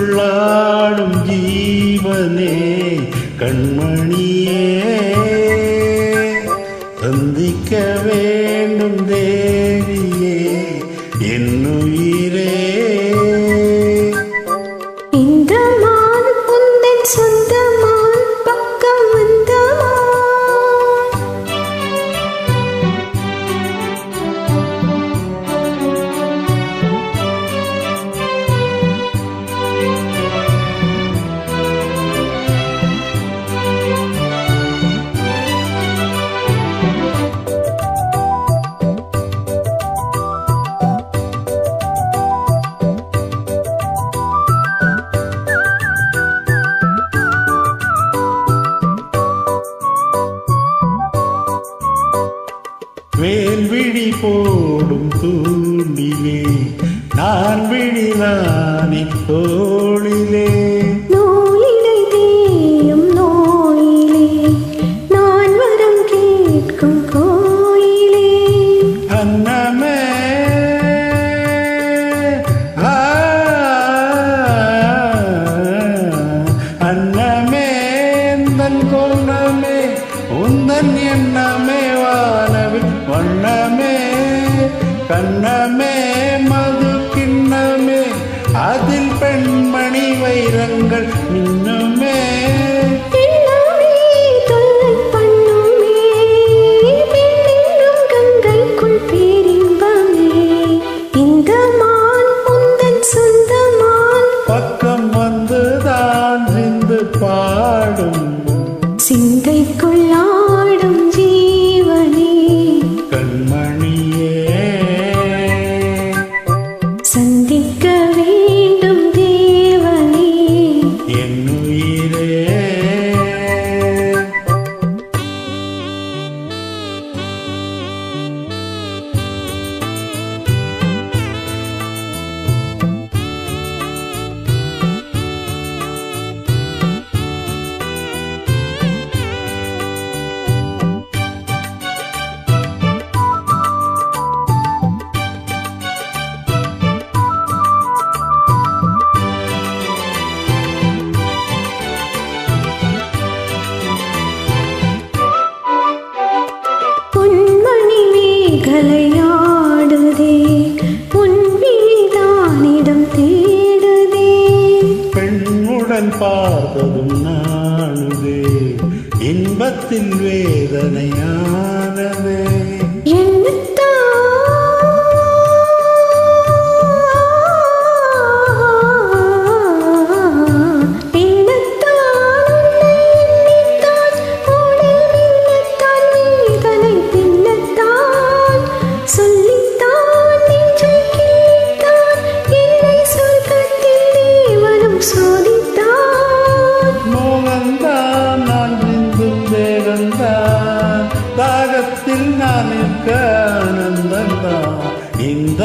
சிந்தைக்குள்ளாடும் ஜீவனே கண்மணியே சந்திக்க வேண்டும் தேவியே என்னுயிரே. இந்த மான் உந்தன் சொந்தமான் பக்கம் வந்தமா வேல்விழி போடும் தூண்டிலே நான் விழிலானி தோளிலே நூலிடை தேயும் நோயிலே நான் வரம் கேட்கும் கோயிலே அன்னமே அன்னமே எந்தன் கோணமே உந்தன் எண்ணமே வானவில் வண்ணமே கண்ணமே மது கிண்ணமே அதில் பெண்மணி வைரங்கள் மின்னுமே பக்கம் வந்துதான் சிந்து பாடும் சிந்தைக்குள்ளாடும் ஜீவனே கண்மணியே சந்திக்க வேண்டும் தேவனே என்னுயிரே. கலையாடுதே உன்விழிதானிடம் தேடுதே பெண்ணுடன் பார்த்ததும் நானுதே இன்பத்தில் வேதனையானதே தாகத்தில் நான் இருக்க ஆனந்தந்தான் இந்த